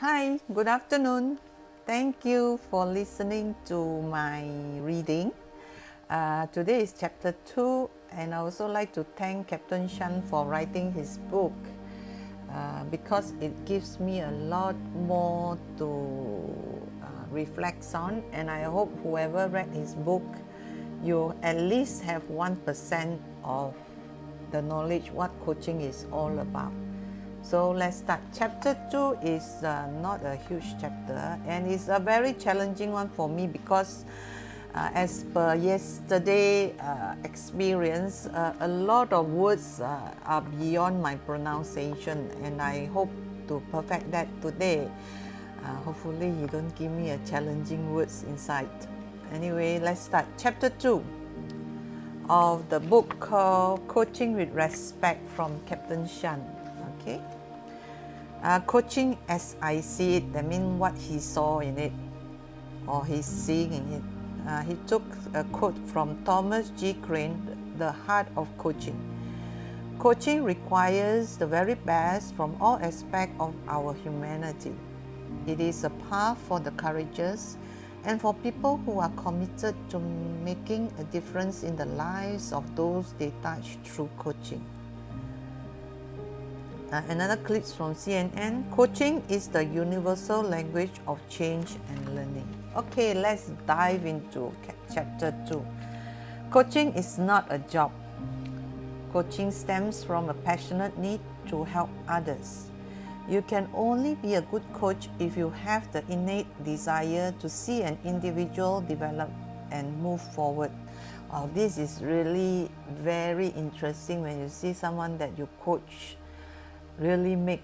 Hi, good afternoon. Thank you for listening to my reading. Today is chapter 2, and I also like to thank Captain Shan for writing his book because it gives me a lot more to reflect on, and I hope whoever read his book, you at least have 1% of the knowledge what coaching is all about. So let's start. Chapter 2 is not a huge chapter, and it's a very challenging one for me because as per yesterday experience, a lot of words are beyond my pronunciation, and I hope to perfect that today. Hopefully you don't give me a challenging words inside. Anyway, let's start. Chapter 2 of the book called Coaching with Respect from Captain Shan. Okay. Coaching as I see it, that means what he saw in it or he's seeing in it. He took a quote from Thomas G. Crane, The Heart of Coaching. Coaching requires the very best from all aspects of our humanity. It is a path for the courageous and for people who are committed to making a difference in the lives of those they touch through coaching. Another clip from CNN. Coaching is the universal language of change and learning. Okay, let's dive into chapter 2. Coaching is not a job. Coaching stems from a passionate need to help others. You can only be a good coach if you have the innate desire to see an individual develop and move forward. Wow, this is really very interesting when you see someone that you coach really make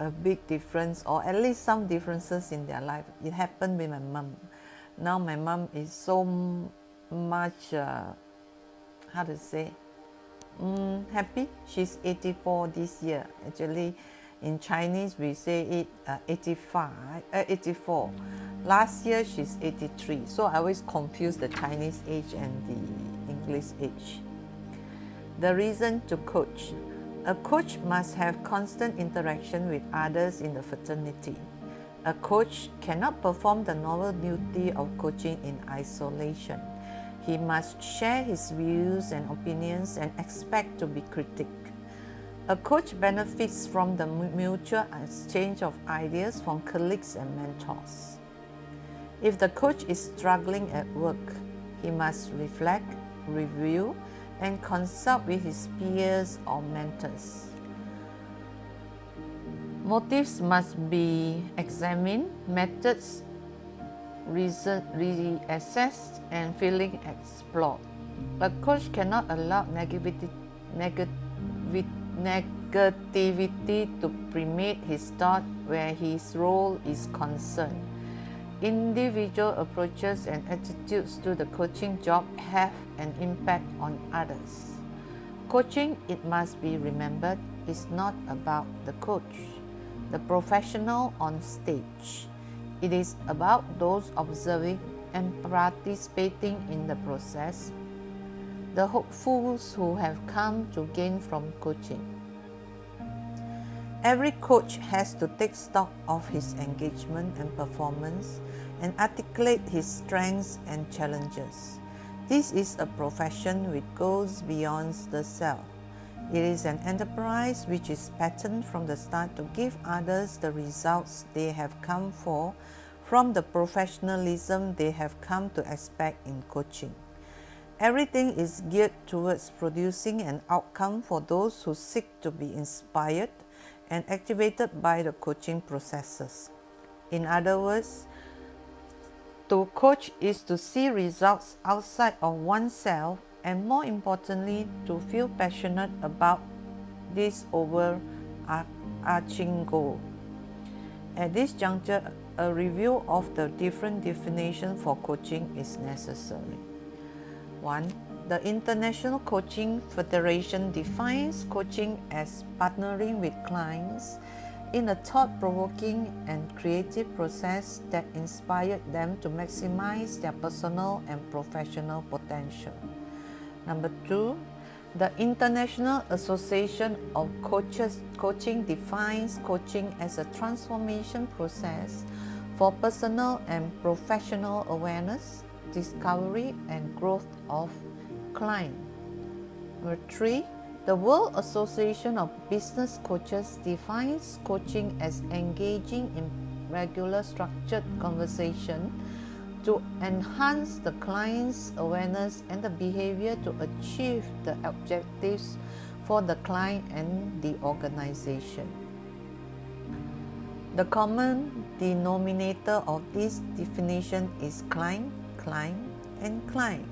a big difference, or at least some differences in their life. It happened with my mom. Now my mom is so much how to say happy. She's 84 this year. Actually in Chinese we say it 84. Last year she's 83, so I always confuse the Chinese age and the English age. The reason to coach. A coach must have constant interaction with others in the fraternity. A coach cannot perform the noble duty of coaching in isolation. He must share his views and opinions and expect to be critiqued. A coach benefits from the mutual exchange of ideas from colleagues and mentors. If the coach is struggling at work, he must reflect, review, and consult with his peers or mentors. Motives must be examined, methods reassessed, and feeling explored. A coach cannot allow negativity to permeate his thought where his role is concerned. Individual approaches and attitudes to the coaching job have an impact on others. Coaching, it must be remembered, is not about the coach, the professional on stage. It is about those observing and participating in the process, the hopefuls who have come to gain from coaching. Every coach has to take stock of his engagement and performance and articulate his strengths and challenges. This is a profession which goes beyond the self. It is an enterprise which is patterned from the start to give others the results they have come for from the professionalism they have come to expect in coaching. Everything is geared towards producing an outcome for those who seek to be inspired and activated by the coaching processes. In other words, to coach is to see results outside of oneself, and more importantly, to feel passionate about this overarching goal. At this juncture, a review of the different definitions for coaching is necessary. 1. The International Coaching Federation defines coaching as partnering with clients in a thought-provoking and creative process that inspired them to maximize their personal and professional potential. Number 2, The International Association of Coaching defines coaching as a transformation process for personal and professional awareness, discovery, and growth of client. Number 3, the World Association of Business Coaches defines coaching as engaging in regular structured conversation to enhance the client's awareness and the behavior to achieve the objectives for the client and the organization. The common denominator of this definition is client, and client.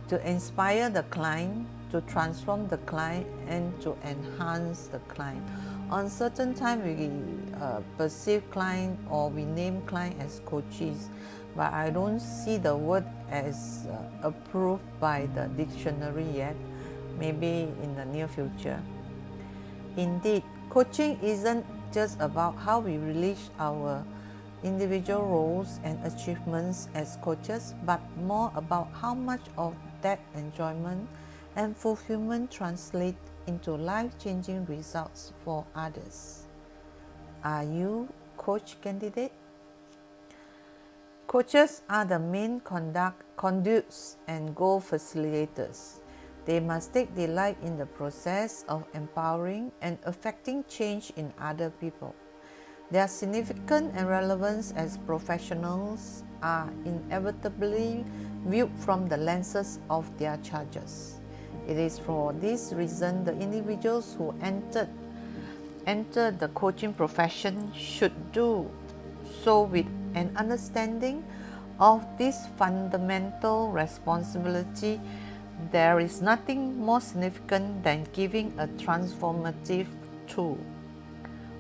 To inspire the client, to transform the client, and to enhance the client. On certain time we perceive client or we name client as coaches, but I don't see the word as approved by the dictionary yet, maybe in the near future. Indeed, coaching isn't just about how we release our individual roles and achievements as coaches, but more about how much of that enjoyment and fulfillment translate into life-changing results for others. Are you coach candidate? Coaches are the main conduits and goal facilitators. They must take delight in the process of empowering and affecting change in other people. Their significance and relevance as professionals are inevitably viewed from the lenses of their charges. It is for this reason the individuals who enter the coaching profession should do so with an understanding of this fundamental responsibility. There is nothing more significant than giving a transformative tool.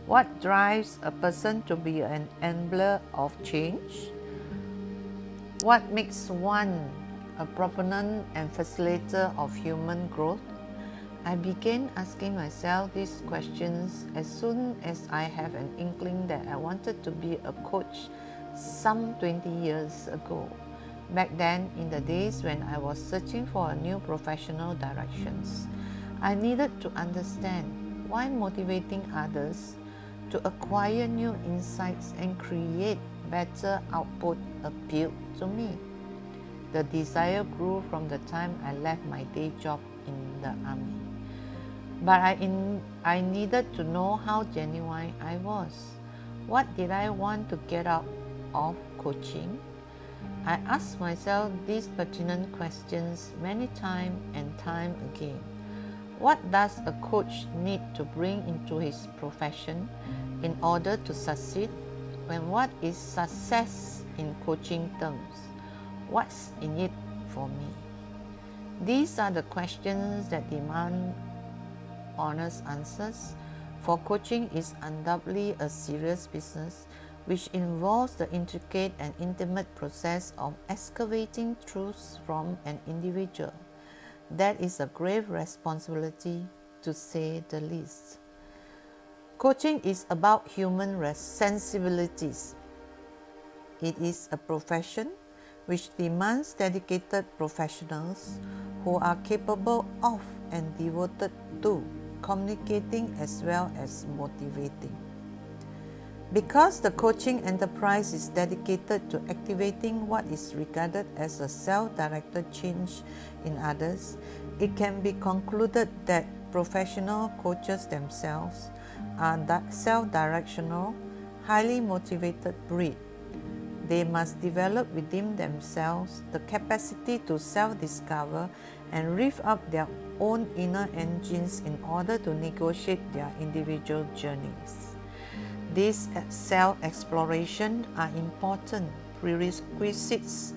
What drives a person to be an enabler of change? What makes one a proponent and facilitator of human growth? I began asking myself these questions as soon as I have an inkling that I wanted to be a coach some 20 years ago. Back then, in the days when I was searching for a new professional directions, I needed to understand why motivating others to acquire new insights and create better output appealed to me. The desire grew from the time I left my day job in the army. But I needed to know how genuine I was. What did I want to get out of coaching? I asked myself these pertinent questions many time and time again. What does a coach need to bring into his profession in order to succeed? And what is success in coaching terms? What's in it for me? These are the questions that demand honest answers, for coaching is undoubtedly a serious business which involves the intricate and intimate process of excavating truths from an individual. That is a grave responsibility, to say the least. Coaching is about human sensibilities. It is a profession which demands dedicated professionals who are capable of and devoted to communicating as well as motivating. Because the coaching enterprise is dedicated to activating what is regarded as a self-directed change in others, it can be concluded that professional coaches themselves are self-directional, highly motivated breed. They must develop within themselves the capacity to self-discover and rev up their own inner engines in order to negotiate their individual journeys. These self-exploration are important prerequisites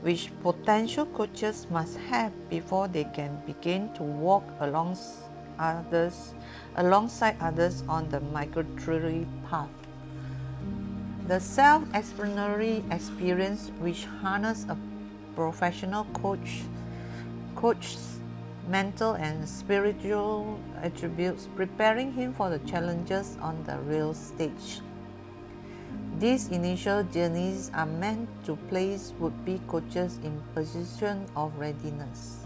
which potential coaches must have before they can begin to walk alongside others on the migratory path. The self-explanatory experience which harnesses a professional coach's mental and spiritual attributes, preparing him for the challenges on the real stage. These initial journeys are meant to place would-be coaches in position of readiness.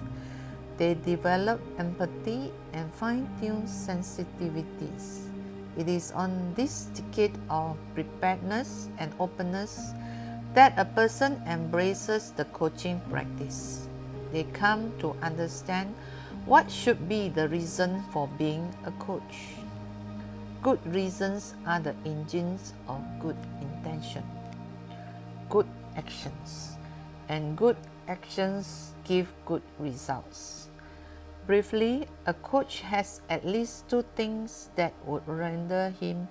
They develop empathy and fine-tune sensitivities. It is on this ticket of preparedness and openness that a person embraces the coaching practice. They come to understand what should be the reason for being a coach. Good reasons are the engines of good intention, good actions, and good actions give good results. Briefly, a coach has at least two things that would render him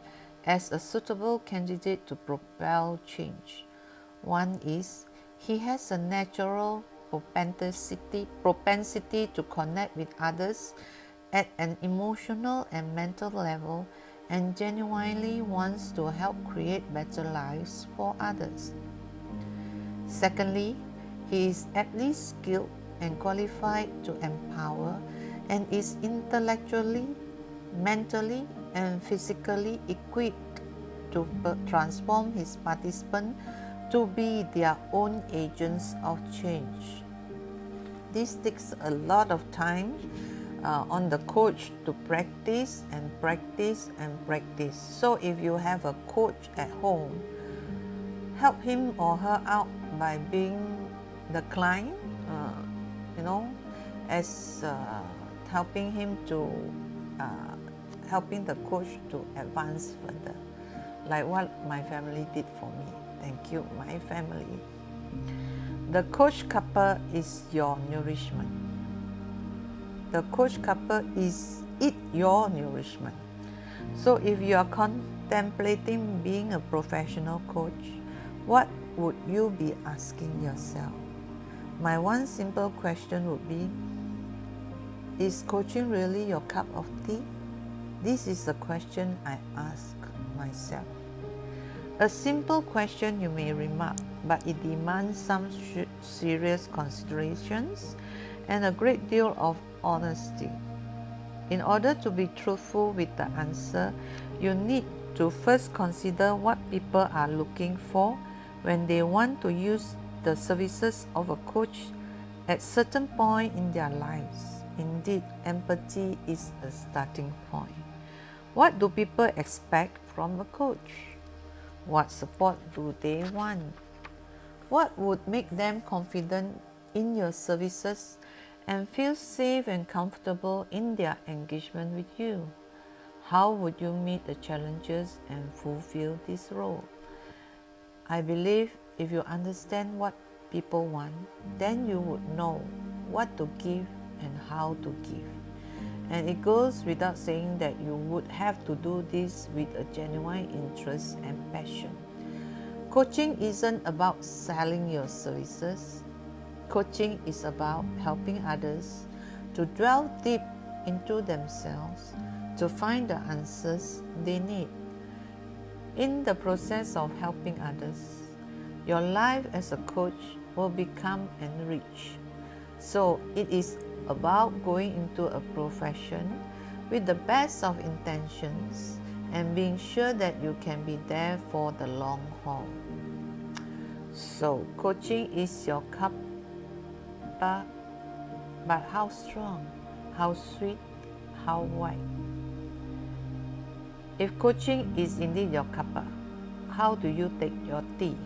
as a suitable candidate to propel change. One is he has a natural propensity to connect with others at an emotional and mental level and genuinely wants to help create better lives for others. Secondly, he is at least skilled and qualified to empower and is intellectually, mentally, and physically equipped to transform his participants to be their own agents of change. This takes a lot of time on the coach to practice and practice and practice. So if you have a coach at home, help him or her out by being the client, as helping him to helping the coach to advance further, like what my family did for me. Thank you, my family. The coach couple is your nourishment. The coach couple is your nourishment. So if you are contemplating being a professional coach, what would you be asking yourself? My one simple question would be, is coaching really your cup of tea? This is the question I ask myself. A simple question, you may remark, but it demands some serious considerations and a great deal of honesty. In order to be truthful with the answer, you need to first consider what people are looking for when they want to use the services of a coach at certain point in their lives. Indeed, empathy is a starting point. What do people expect from a coach? What support do they want? What would make them confident in your services and feel safe and comfortable in their engagement with you? How would you meet the challenges and fulfill this role? I believe if you understand what people want, then you would know what to give and how to give. And it goes without saying that you would have to do this with a genuine interest and passion. Coaching isn't about selling your services. Coaching is about helping others to dwell deep into themselves to find the answers they need. In the process of helping others, your life as a coach will become enriched. So it is about going into a profession with the best of intentions and being sure that you can be there for the long haul. So coaching is your cup, but how strong, how sweet, how wide? If coaching is indeed your cuppa, how do you take your tea?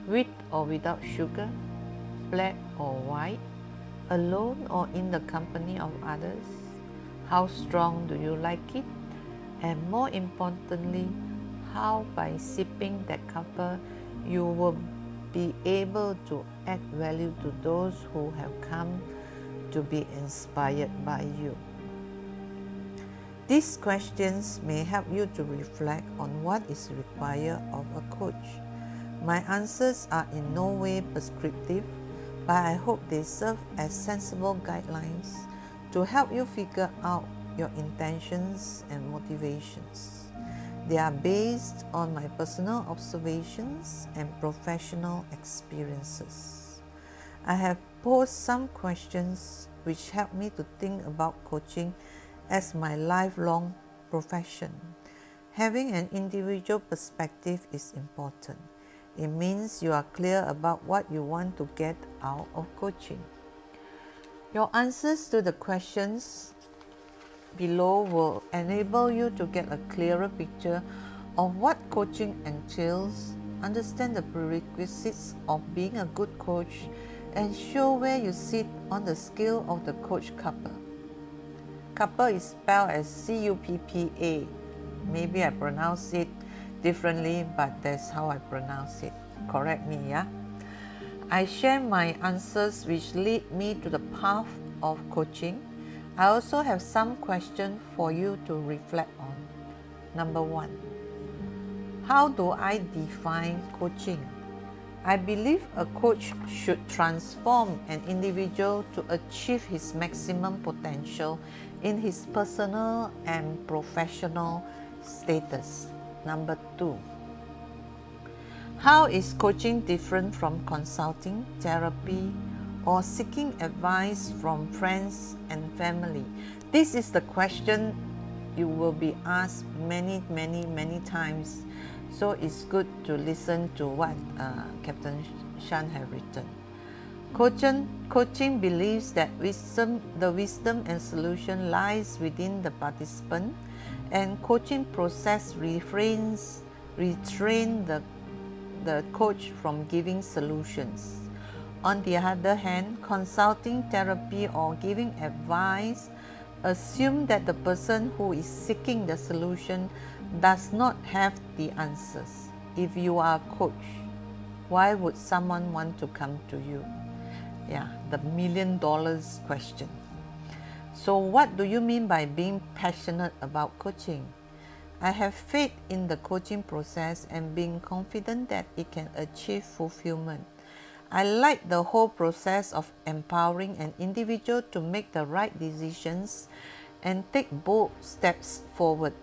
With or without sugar, black or white, alone or in the company of others? How strong do you like it? And more importantly, how by sipping that cuppa you will be able to add value to those who have come to be inspired by you. These questions may help you to reflect on what is required of a coach. My answers are in no way prescriptive, but I hope they serve as sensible guidelines to help you figure out your intentions and motivations. They are based on my personal observations and professional experiences. I have posed some questions which help me to think about coaching as my lifelong profession. Having an individual perspective is important. It means you are clear about what you want to get out of coaching. Your answers to the questions below will enable you to get a clearer picture of what coaching entails, understand the prerequisites of being a good coach, and show where you sit on the scale of the coach Cuppa. Cuppa is spelled as C-U-P-P-A. Maybe I pronounce it differently, but that's how I pronounce it. Correct me, yeah? I share my answers which lead me to the path of coaching. I also have some questions for you to reflect on. Number 1. How do I define coaching? I believe a coach should transform an individual to achieve his maximum potential in his personal and professional status. Number 2. How is coaching different from consulting, therapy, or seeking advice from friends and family? This is the question you will be asked many times. So it's good to listen to what Captain Shan has written. Coaching believes that the wisdom and solution lies within the participant, and coaching process retrain the coach from giving solutions. On the other hand, consulting, therapy, or giving advice assume that the person who is seeking the solution does not have the answers. If you are a coach, why would someone want to come to you? Yeah, the $1 million question. So what do you mean by being passionate about coaching? I have faith in the coaching process and being confident that it can achieve fulfillment. I like the whole process of empowering an individual to make the right decisions and take bold steps forward.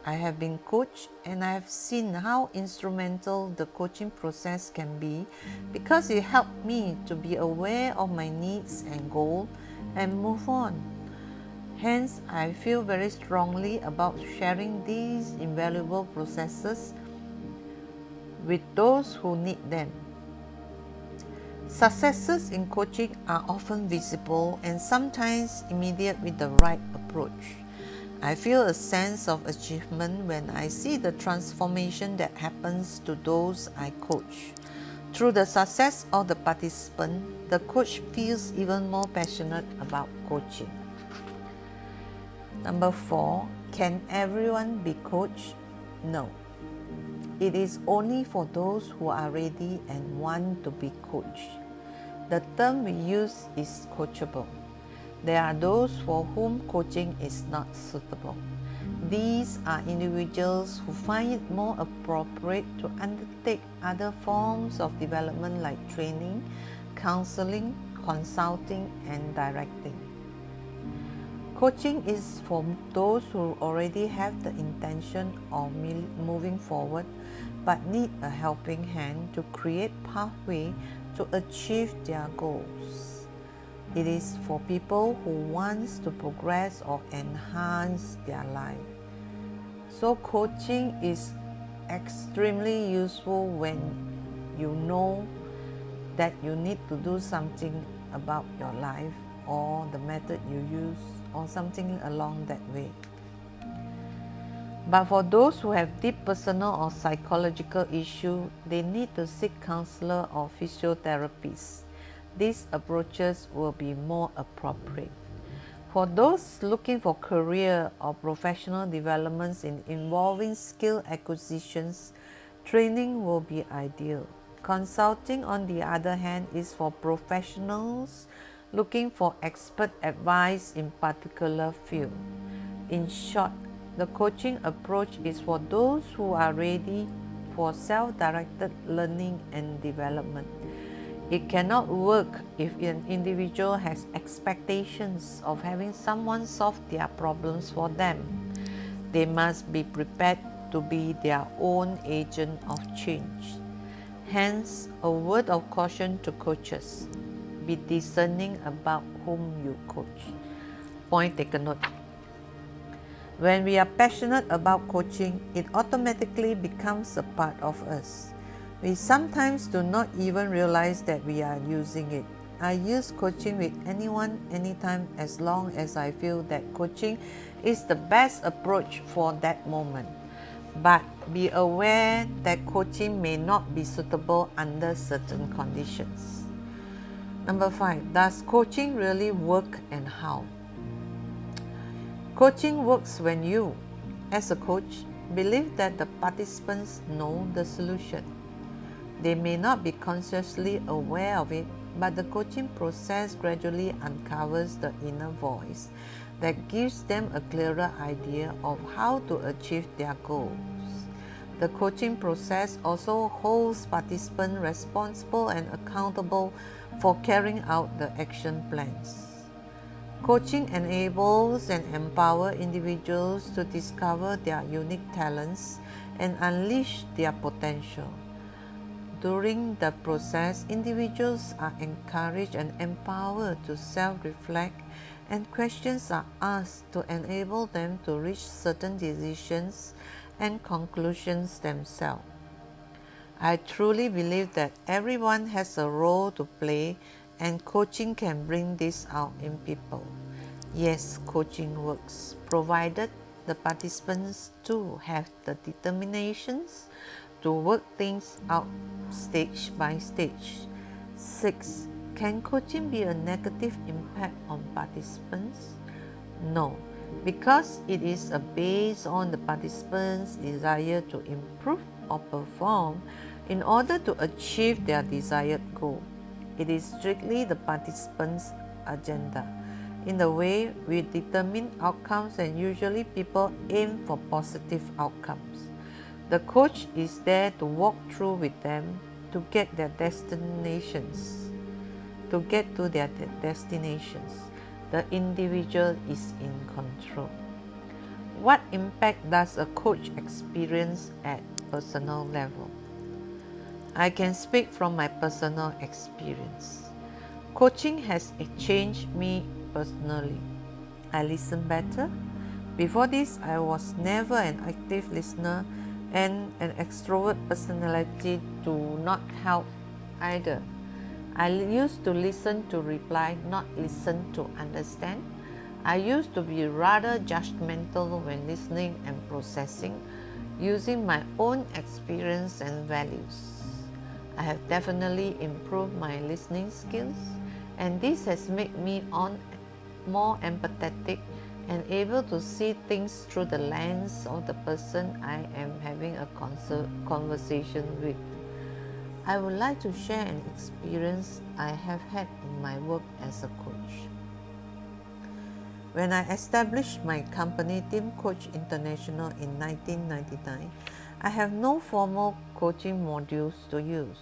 I have been coached and I have seen how instrumental the coaching process can be because it helped me to be aware of my needs and goals and move on. Hence, I feel very strongly about sharing these invaluable processes with those who need them. Successes in coaching are often visible and sometimes immediate with the right approach. I feel a sense of achievement when I see the transformation that happens to those I coach. Through the success of the participant, the coach feels even more passionate about coaching. Number 4, can everyone be coached? No. It is only for those who are ready and want to be coached. The term we use is coachable. There are those for whom coaching is not suitable. These are individuals who find it more appropriate to undertake other forms of development like training, counseling, consulting, and directing. Coaching is for those who already have the intention of moving forward but need a helping hand to create pathway to achieve their goals. It is for people who want to progress or enhance their life. So coaching is extremely useful when you know that you need to do something about your life or the method you use or something along that way. But for those who have deep personal or psychological issues, they need to seek counselor or physiotherapist. These approaches will be more appropriate. For those looking for career or professional developments involving skill acquisitions, training will be ideal. Consulting, on the other hand, is for professionals looking for expert advice in particular field. In short, the coaching approach is for those who are ready for self-directed learning and development. It cannot work if an individual has expectations of having someone solve their problems for them. They must be prepared to be their own agent of change. Hence, a word of caution to coaches: be discerning about whom you coach. Point taken note. When we are passionate about coaching, it automatically becomes a part of us. We sometimes do not even realize that we are using it. I use coaching with anyone, anytime, as long as I feel that coaching is the best approach for that moment. But be aware that coaching may not be suitable under certain conditions. Number 5, does coaching really work and how? Coaching works when you, as a coach, believe that the participants know the solution. They may not be consciously aware of it, but the coaching process gradually uncovers the inner voice that gives them a clearer idea of how to achieve their goals. The coaching process also holds participants responsible and accountable for carrying out the action plans. Coaching enables and empowers individuals to discover their unique talents and unleash their potential. During the process, individuals are encouraged and empowered to self-reflect, and questions are asked to enable them to reach certain decisions and conclusions themselves. I truly believe that everyone has a role to play, and coaching can bring this out in people. Yes, coaching works, provided the participants too have the determinations to work things out stage by stage. 6. Can coaching be a negative impact on participants? No, because it is based on the participants' desire to improve or perform in order to achieve their desired goal. It is strictly the participants' agenda. In the way we determine outcomes, and usually people aim for positive outcomes. The coach is there to walk through with them to get their destinations. To get to their destinations, the individual is in control. What impact does a coach experience at personal level? I can speak from my personal experience. Coaching has changed me personally. I listen better. Before this, I was never an active listener, and an extrovert personality do not help either. I used to listen to reply, not listen to understand. I used to be rather judgmental when listening and processing, using my own experience and values. I have definitely improved my listening skills, and this has made me more empathetic and able to see things through the lens of the person I am having a conversation with. I would like to share an experience I have had in my work as a coach. When I established my company, Team Coach International, in 1999, I have no formal coaching modules to use.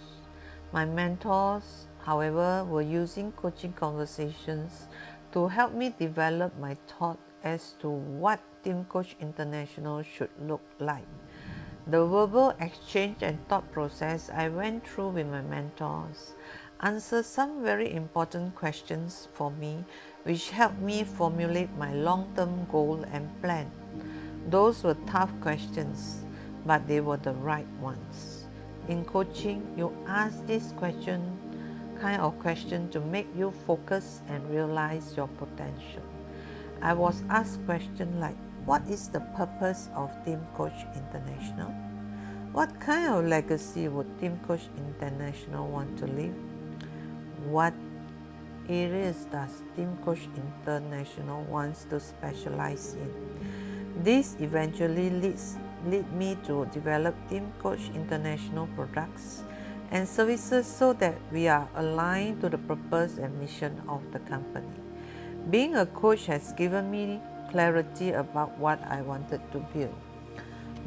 My mentors, however, were using coaching conversations to help me develop my thought as to what Team Coach International should look like. The verbal exchange and thought process I went through with my mentors answered some very important questions for me, which helped me formulate my long-term goal and plan. Those were tough questions, but they were the right ones. In coaching, you ask this kind of question to make you focus and realize your potential. I was asked questions like, what is the purpose of Team Coach International? What kind of legacy would Team Coach International want to leave? What areas does Team Coach International wants to specialize in? This eventually lead me to develop Team Coach International products and services so that we are aligned to the purpose and mission of the company. Being a coach has given me clarity about what I wanted to build.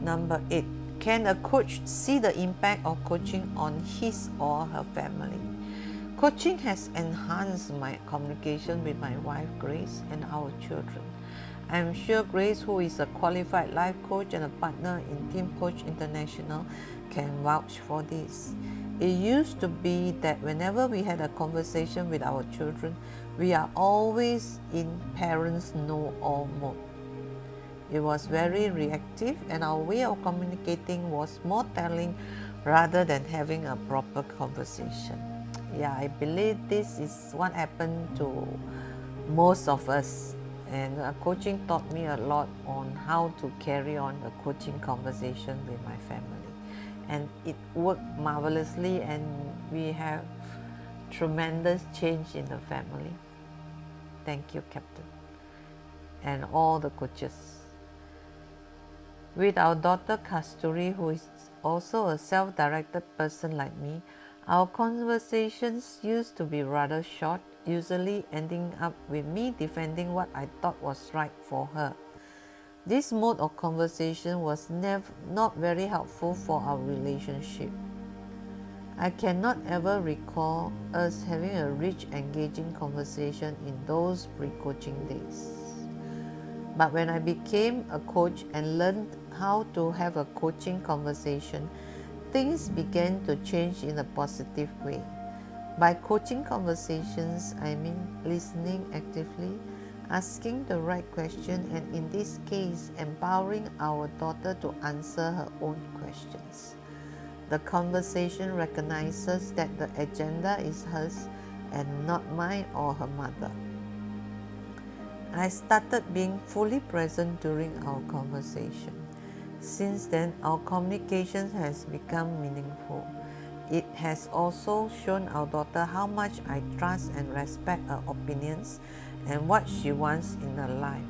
Number 8, can a coach see the impact of coaching on his or her family? Coaching has enhanced my communication with my wife Grace and our children. I am sure Grace, who is a qualified life coach and a partner in Team Coach International, can vouch for this. It used to be that whenever we had a conversation with our children, we are always in parents know-all mode. It was very reactive, and our way of communicating was more telling rather than having a proper conversation. Yeah, I believe this is what happened to most of us. And coaching taught me a lot on how to carry on the coaching conversation with my family. And it worked marvelously, and we have tremendous change in the family. Thank you, Captain, and all the coaches. With our daughter Kasturi, who is also a self-directed person like me, our conversations used to be rather short, usually ending up with me defending what I thought was right for her. This mode of conversation was not very helpful for our relationship. I cannot ever recall us having a rich, engaging conversation in those pre-coaching days. But when I became a coach and learned how to have a coaching conversation, things began to change in a positive way. By coaching conversations, I mean listening actively, asking the right question, and in this case, empowering our daughter to answer her own questions. The conversation recognizes that the agenda is hers and not mine or her mother. I started being fully present during our conversation. Since then, our communication has become meaningful. It has also shown our daughter how much I trust and respect her opinions and what she wants in her life.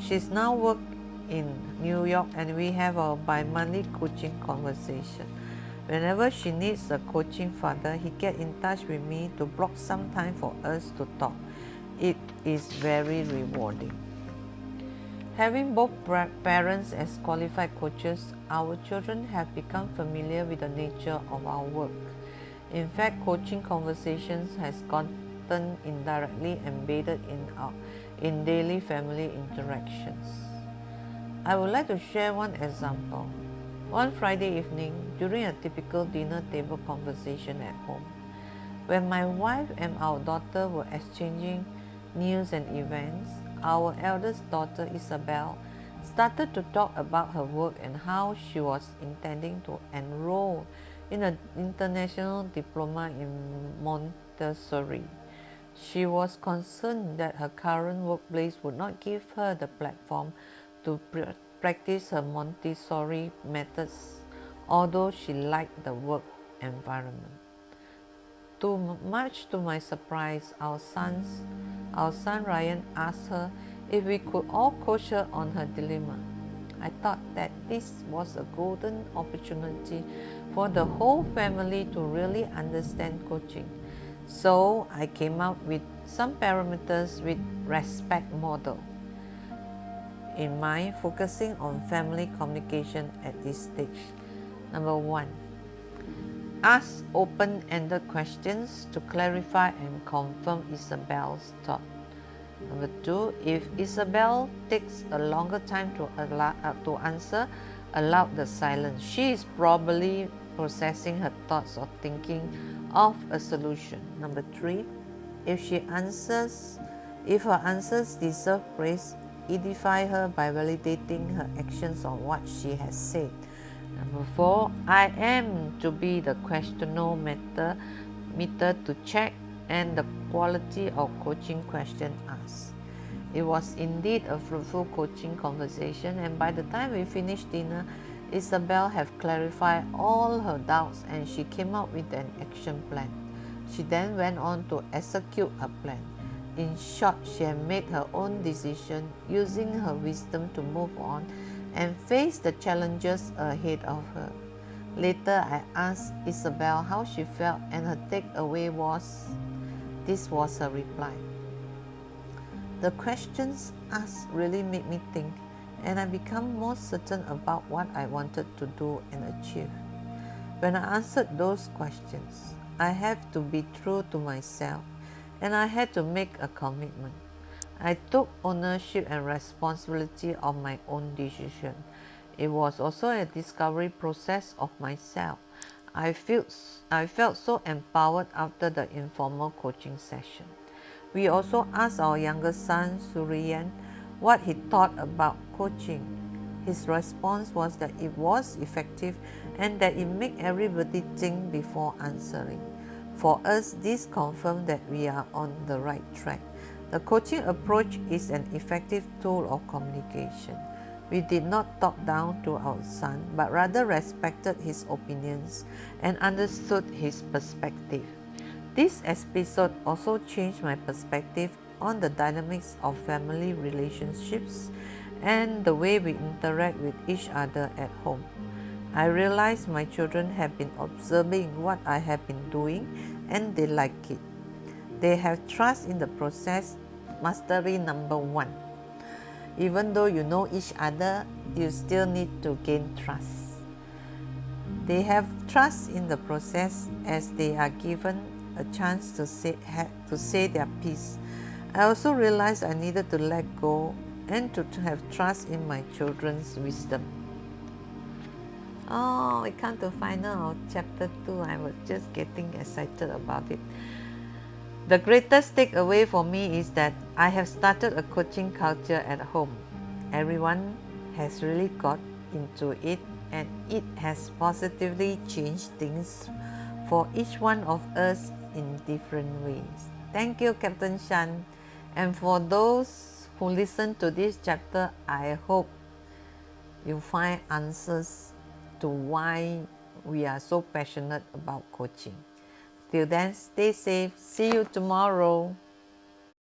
She's now worked in New York, and we have a bi-monthly coaching conversation. Whenever she needs a coaching father, he gets in touch with me to block some time for us to talk. It is very rewarding. Having both parents as qualified coaches, our children have become familiar with the nature of our work. In fact, coaching conversations has gotten indirectly embedded in daily family interactions. I would like to share one example. One Friday evening, during a typical dinner table conversation at home, when my wife and our daughter were exchanging news and events, our eldest daughter Isabel started to talk about her work and how she was intending to enroll in an international diploma in Montessori. She was concerned that her current workplace would not give her the platform to practice her Montessori methods, although she liked the work environment. Much to my surprise, our son Ryan asked her if we could all coach her on her dilemma. I thought that this was a golden opportunity for the whole family to really understand coaching. So I came up with some parameters with R.E.S.P.E.C.T model in mind, focusing on family communication at this stage. Number 1. Ask open-ended questions to clarify and confirm Isabel's thought. Number 2, if Isabel takes a longer time to answer, allow the silence. She is probably processing her thoughts or thinking of a solution. Number 3, if her answers deserve praise, edify her by validating her actions on what she has said. Number 4, I am to be the questionometer to check and the quality of coaching question asked. It was indeed a fruitful coaching conversation, and by the time we finished dinner, Isabel had clarified all her doubts and she came up with an action plan. She then went on to execute her plan. In short, she had made her own decision, using her wisdom to move on and face the challenges ahead of her. Later, I asked Isabel how she felt, and her takeaway this was her reply. The questions asked really made me think, and I became more certain about what I wanted to do and achieve. When I answered those questions, I had to be true to myself, and I had to make a commitment. I took ownership and responsibility of my own decision. It was also a discovery process of myself. I felt so empowered after the informal coaching session. We also asked our younger son, Suryan, what he thought about coaching. His response was that it was effective and that it made everybody think before answering. For us, this confirms that we are on the right track. The coaching approach is an effective tool of communication. We did not talk down to our son, but rather respected his opinions and understood his perspective. This episode also changed my perspective on the dynamics of family relationships and the way we interact with each other at home. I realized my children have been observing what I have been doing and they like it. They have trust in the process, mastery number one. Even though you know each other, you still need to gain trust. They have trust in the process as they are given a chance to say their piece. I also realized I needed to let go and to have trust in my children's wisdom. Oh, we come to final of chapter 2. I was just getting excited about it. The greatest takeaway for me is that I have started a coaching culture at home. Everyone has really got into it and it has positively changed things for each one of us in different ways. Thank you, Captain Shan. And for those who listen to this chapter, I hope you find answers to why we are so passionate about coaching. Till then, stay safe. See you tomorrow.